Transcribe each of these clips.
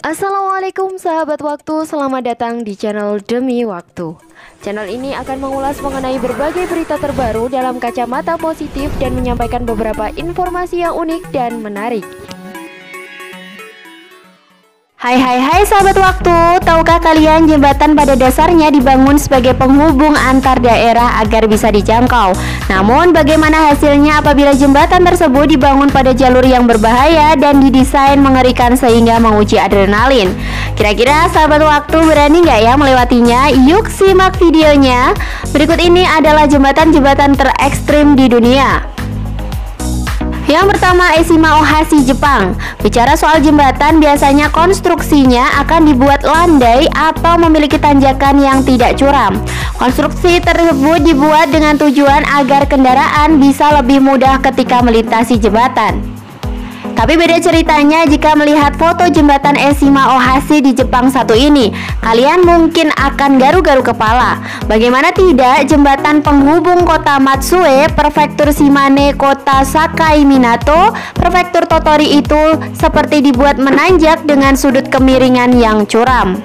Assalamualaikum sahabat waktu, selamat datang di channel Demi Waktu. Channel ini akan mengulas mengenai berbagai berita terbaru dalam kacamata positif dan menyampaikan beberapa informasi yang unik dan menarik. Hai sahabat waktu, tahukah kalian jembatan pada dasarnya dibangun sebagai penghubung antar daerah agar bisa dijangkau. Namun bagaimana hasilnya apabila jembatan tersebut dibangun pada jalur yang berbahaya dan didesain mengerikan sehingga menguji adrenalin? Kira-kira sahabat waktu berani nggak ya melewatinya? Yuk simak videonya. Berikut ini adalah jembatan-jembatan terekstrim di dunia. Yang pertama, Eshima Ohashi, Jepang. Bicara soal jembatan, biasanya konstruksinya akan dibuat landai atau memiliki tanjakan yang tidak curam. Konstruksi tersebut dibuat dengan tujuan agar kendaraan bisa lebih mudah ketika melintasi jembatan. Tapi beda ceritanya jika melihat foto jembatan Eshima Ohashi di Jepang satu ini. Kalian mungkin akan garu-garu kepala. Bagaimana tidak, jembatan penghubung kota Matsue, prefektur Shimane, kota Sakai Minato, prefektur Tottori itu seperti dibuat menanjak dengan sudut kemiringan yang curam.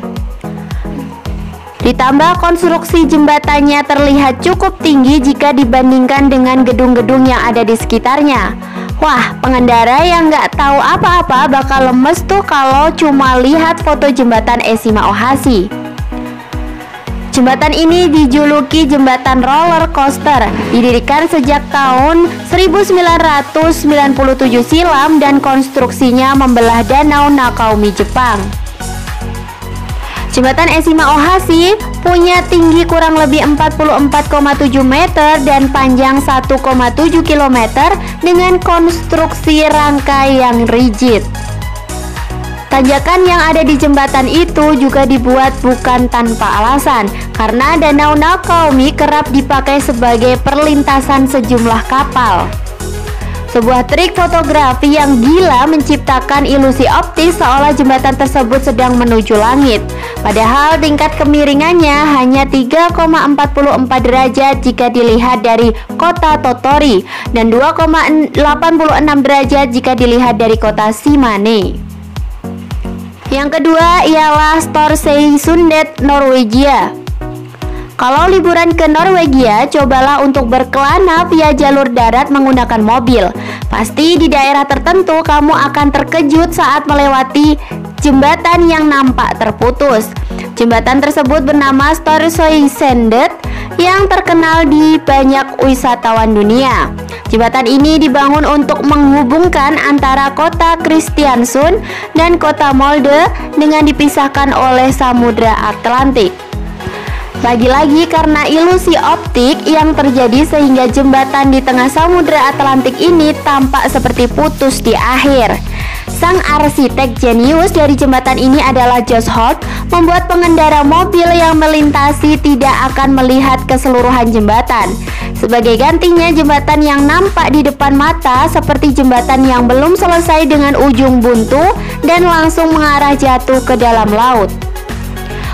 Ditambah konstruksi jembatannya terlihat cukup tinggi jika dibandingkan dengan gedung-gedung yang ada di sekitarnya. Wah, pengendara yang nggak tahu apa-apa bakal lemes tuh kalau cuma lihat foto jembatan Eshima Ohashi. Jembatan ini dijuluki jembatan roller coaster, didirikan sejak tahun 1997 silam dan konstruksinya membelah danau Nakaomi, Jepang. Jembatan Eshima Ohashi punya tinggi kurang lebih 44,7 meter dan panjang 1,7 km dengan konstruksi rangkai yang rigid. Tanjakan yang ada di jembatan itu juga dibuat bukan tanpa alasan, karena danau Nakaomi kerap dipakai sebagai perlintasan sejumlah kapal. Sebuah trik fotografi yang gila menciptakan ilusi optis seolah jembatan tersebut sedang menuju langit. Padahal tingkat kemiringannya hanya 3,44 derajat jika dilihat dari kota Tottori dan 2,86 derajat jika dilihat dari kota Shimane. Yang kedua ialah Storsøysundet, Norwegia. Kalau liburan ke Norwegia, cobalah untuk berkelana via jalur darat menggunakan mobil. Pasti di daerah tertentu kamu akan terkejut saat melewati jembatan yang nampak terputus. Jembatan tersebut bernama Storsøysundet yang terkenal di banyak wisatawan dunia. Jembatan ini dibangun untuk menghubungkan antara kota Kristiansund dan kota Molde dengan dipisahkan oleh Samudra Atlantik. Lagi-lagi karena ilusi optik yang terjadi sehingga jembatan di tengah Samudra Atlantik ini tampak seperti putus di akhir. Sang arsitek jenius dari jembatan ini adalah Josh Holt, membuat pengendara mobil yang melintasi tidak akan melihat keseluruhan jembatan. Sebagai gantinya, jembatan yang nampak di depan mata seperti jembatan yang belum selesai dengan ujung buntu dan langsung mengarah jatuh ke dalam laut.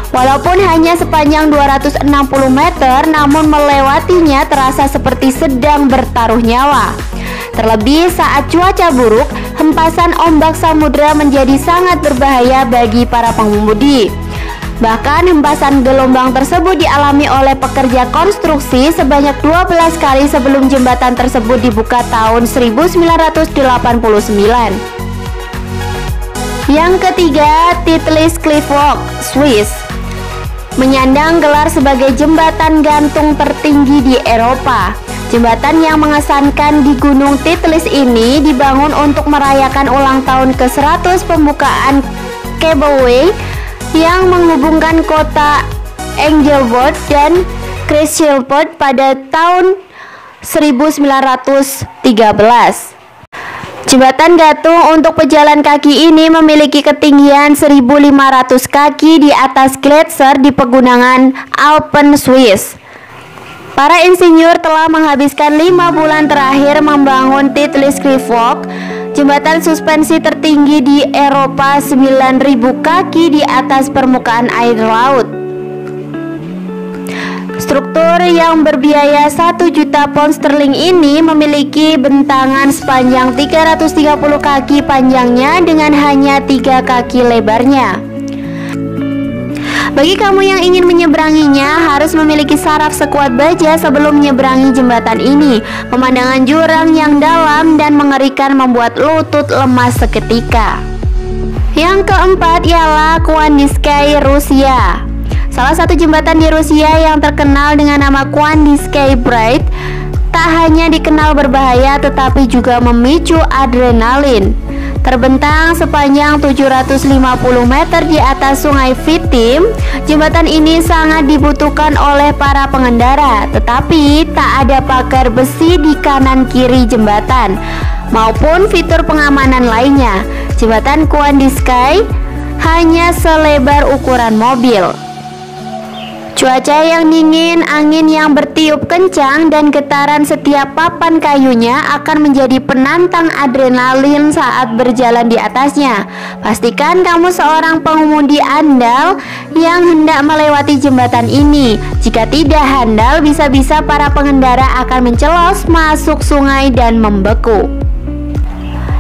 Walaupun hanya sepanjang 260 meter, namun melewatinya terasa seperti sedang bertaruh nyawa. Terlebih saat cuaca buruk, hempasan ombak samudra menjadi sangat berbahaya bagi para pengemudi. Bahkan hempasan gelombang tersebut dialami oleh pekerja konstruksi sebanyak 12 kali sebelum jembatan tersebut dibuka tahun 1989. Yang ketiga, Titlis Cliff Walk, Swiss. Menyandang gelar sebagai jembatan gantung tertinggi di Eropa. Jembatan yang mengesankan di Gunung Titlis ini dibangun untuk merayakan ulang tahun ke-100 pembukaan Cableway yang menghubungkan kota Angelbert dan Christchurch pada tahun 1913. Jembatan gantung untuk pejalan kaki ini memiliki ketinggian 1.500 kaki di atas gletser di pegunungan Alpen, Swiss. Para insinyur telah menghabiskan 5 bulan terakhir membangun Titlis Cliff Walk, jembatan suspensi tertinggi di Eropa 9.000 kaki di atas permukaan air laut. Struktur yang berbiaya 1 juta pound sterling ini memiliki bentangan sepanjang 330 kaki panjangnya dengan hanya 3 kaki lebarnya. Bagi kamu yang ingin menyeberanginya, harus memiliki saraf sekuat baja sebelum menyeberangi jembatan ini. Pemandangan jurang yang dalam dan mengerikan membuat lutut lemas seketika. Yang keempat ialah Kuandiskai, Rusia. Salah satu jembatan di Rusia yang terkenal dengan nama Kuandiskai Bridge tak hanya dikenal berbahaya tetapi juga memicu adrenalin. Terbentang sepanjang 750 meter di atas sungai Vitim, jembatan ini sangat dibutuhkan oleh para pengendara, tetapi tak ada pagar besi di kanan kiri jembatan maupun fitur pengamanan lainnya. Jembatan Kuandiskai hanya selebar ukuran mobil. Cuaca yang dingin, angin yang bertiup kencang, dan getaran setiap papan kayunya akan menjadi penantang adrenalin saat berjalan di atasnya. Pastikan kamu seorang pengemudi andal yang hendak melewati jembatan ini. Jika tidak handal, bisa-bisa para pengendara akan mencelos masuk sungai dan membeku.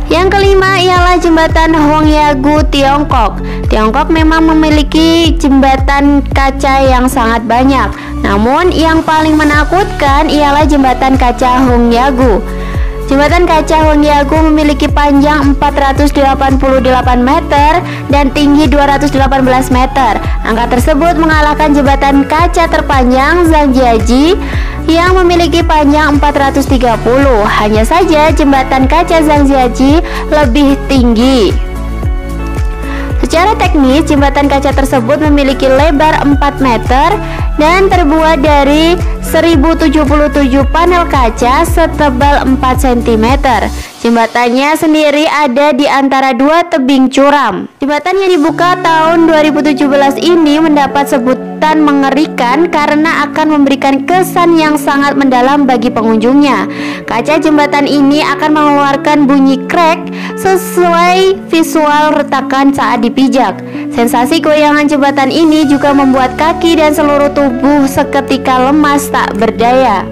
Yang kelima ialah jembatan Hongyagu, Tiongkok. Tiongkok memang memiliki jembatan kaca yang sangat banyak. Namun yang paling menakutkan ialah jembatan kaca Hongyagu. Jembatan kaca Hongyagu memiliki panjang 488 meter dan tinggi 218 meter. Angka tersebut mengalahkan jembatan kaca terpanjang Zhangjiajie yang memiliki panjang 430. Hanya saja jembatan kaca Zhangjiajie lebih tinggi. Secara teknis, jembatan kaca tersebut memiliki lebar 4 meter dan terbuat dari 1077 panel kaca setebal 4 cm. Jembatannya sendiri ada di antara dua tebing curam. Jembatan yang dibuka tahun 2017 ini mendapat sebutan mengerikan karena akan memberikan kesan yang sangat mendalam bagi pengunjungnya. Kaca jembatan ini akan mengeluarkan bunyi krek sesuai visual retakan saat dipijak. Sensasi goyangan jembatan ini juga membuat kaki dan seluruh tubuh seketika lemas tak berdaya.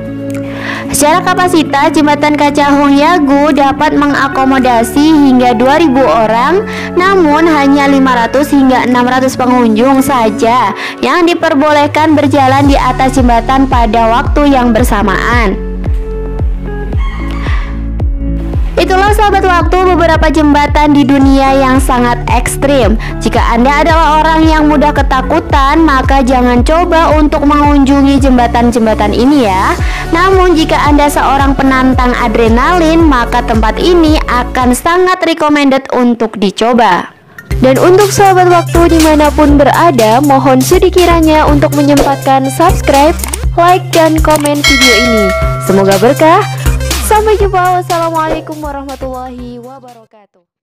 Secara kapasitas, jembatan kaca Hongyagu dapat mengakomodasi hingga 2.000 orang, namun hanya 500 hingga 600 pengunjung saja yang diperbolehkan berjalan di atas jembatan pada waktu yang bersamaan. Itulah sahabat waktu beberapa jembatan di dunia yang sangat ekstrim. Jika Anda adalah orang yang mudah ketakutan, maka jangan coba untuk mengunjungi jembatan-jembatan ini ya. Namun jika Anda seorang penantang adrenalin, maka tempat ini akan sangat recommended untuk dicoba. Dan untuk sahabat waktu dimanapun berada, mohon sedikiranya untuk menyempatkan subscribe, like, dan komen video ini. Semoga berkah. Sampai jumpa. Wassalamualaikum warahmatullahi wabarakatuh.